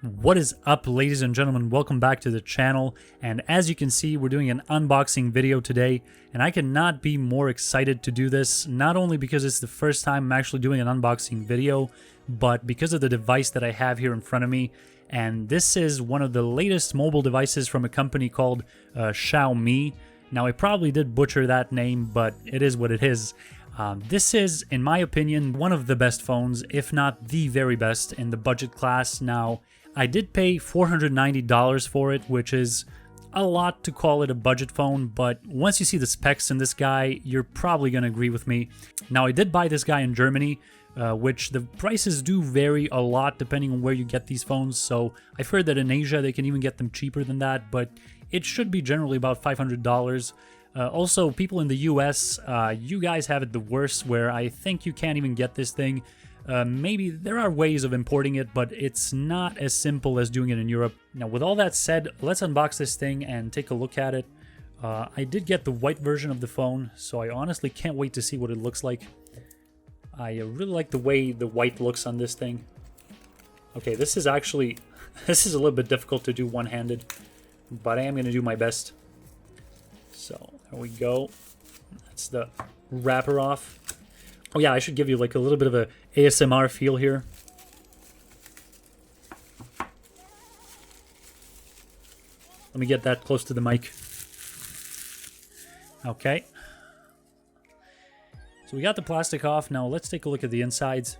What is up, ladies and gentlemen? Welcome back to the channel, and as you can see, we're doing an unboxing video today, and I cannot be more excited to do this, not only because it's the first time I'm actually doing an unboxing video, but because of the device that I have here in front of me. And this is one of the latest mobile devices from a company called Xiaomi. Now, I probably did butcher that name, but it is what it is. This is, in my opinion, one of the best phones, if not the very best, in the budget class. Now, I did pay $490 for it, which is a lot to call it a budget phone, but once you see the specs in this guy, you're probably going to agree with me. Now, I did buy this guy in Germany, which the prices do vary a lot depending on where you get these phones, so I've heard that in Asia they can even get them cheaper than that, but it should be generally about $500. Also, people in the US, you guys have it the worst, where I think you can't even get this thing. Maybe there are ways of importing it, but it's not as simple as doing it in Europe. Now, with all that said, let's unbox this thing and take a look at it. I did get the white version of the phone, so I honestly can't wait to see what it looks like. I really like the way the white looks on this thing. Okay, this is actually, this is a little bit difficult to do one-handed, but I am going to do my best. So, there we go. That's the wrapper off. Oh yeah, I should give you like a little bit of a ASMR feel here. Let me get that close to the mic. Okay. So we got the plastic off. Now let's take a look at the insides.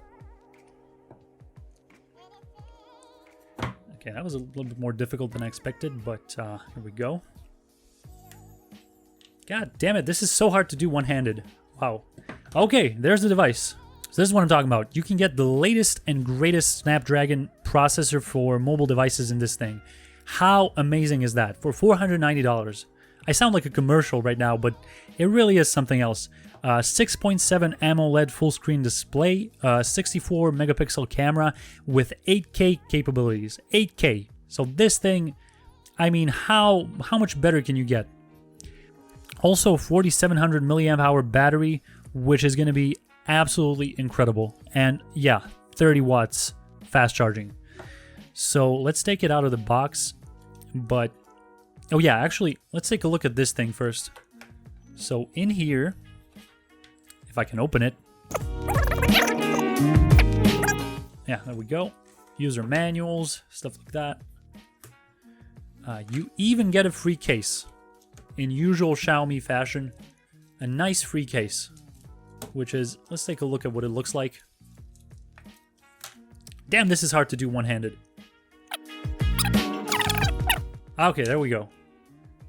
Okay, that was a little bit more difficult than I expected, but here we go. God damn it, this is so hard to do one-handed. Wow. Okay, there's the device. So this is what I'm talking about. You can get the latest and greatest Snapdragon processor for mobile devices in this thing. How amazing is that? For $490. I sound like a commercial right now, but it really is something else. 6.7 AMOLED full screen display, 64 megapixel camera with 8K capabilities. 8K. So this thing, I mean, how much better can you get? Also, 4700 milliamp hour battery, which is going to be absolutely incredible. And yeah, 30 watts fast charging. So let's take it out of the box. But, oh yeah, actually, let's take a look at this thing first. So in here, if I can open it. Yeah, there we go. User manuals, stuff like that. You even get a free case. In usual Xiaomi fashion, a nice free case, which is, let's take a look at what it looks like. Damn, this is hard to do one-handed. Okay, there we go.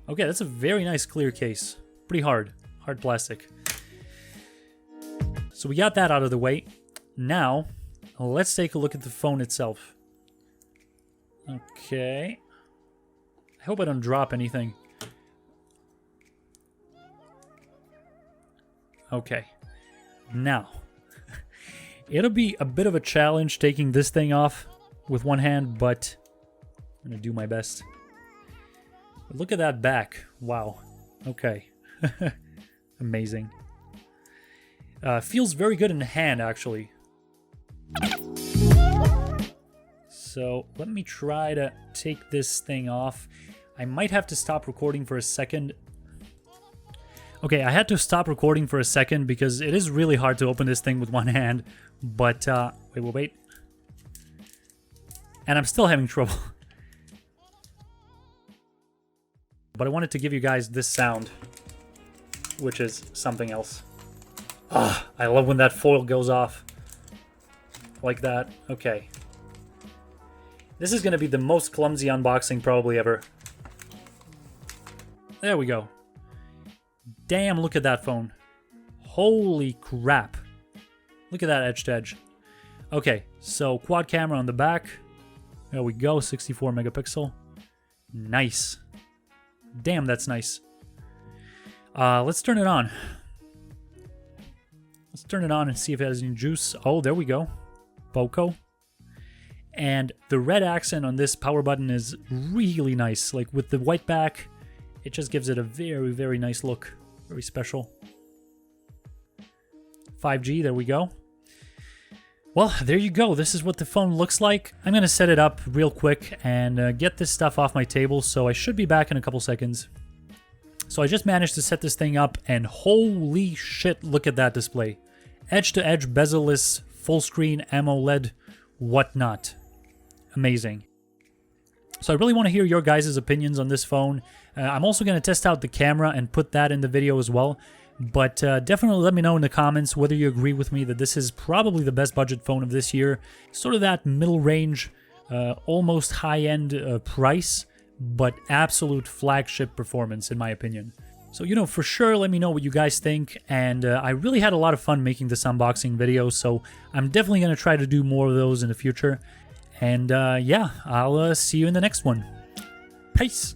Okay, that's a very nice clear case. Pretty hard plastic. So we got that out of the way. Now, let's take a look at the phone itself. Okay. I hope I don't drop anything. Okay, now, it'll be a bit of a challenge taking this thing off with one hand, but I'm going to do my best. Look at that back. Wow. Okay. Amazing. Feels very good in the hand, actually. So, let me try to take this thing off. I might have to stop recording for a second. Okay, I had to stop recording for a second because it is really hard to open this thing with one hand, but, wait. And I'm still having trouble. But I wanted to give you guys this sound, which is something else. Ah, I love when that foil goes off. Like that. Okay. This is going to be the most clumsy unboxing probably ever. There we go. Damn, look at that phone. Holy crap. Look at that edge to edge. Okay, so quad camera on the back. There we go, 64 megapixel. Nice. Damn, that's nice. Let's turn it on. Let's turn it on and see if it has any juice. Oh, there we go. Poco. And the red accent on this power button is really nice. Like with the white back, it just gives it a very, very nice look. Very special. 5G, there we go. Well, there you go. This is what the phone looks like. I'm going to set it up real quick and get this stuff off my table, so I should be back in a couple seconds. So I just managed to set this thing up, and holy shit, look at that display. Edge-to-edge, bezel-less, full-screen, AMOLED, whatnot. Amazing. So I really want to hear your guys' opinions on this phone. I'm also going to test out the camera and put that in the video as well. But definitely let me know in the comments whether you agree with me that this is probably the best budget phone of this year. Sort of that middle range, almost high-end price, but absolute flagship performance in my opinion. So, you know, for sure, let me know what you guys think. And I really had a lot of fun making this unboxing video, so I'm definitely going to try to do more of those in the future. And yeah, I'll see you in the next one. Peace!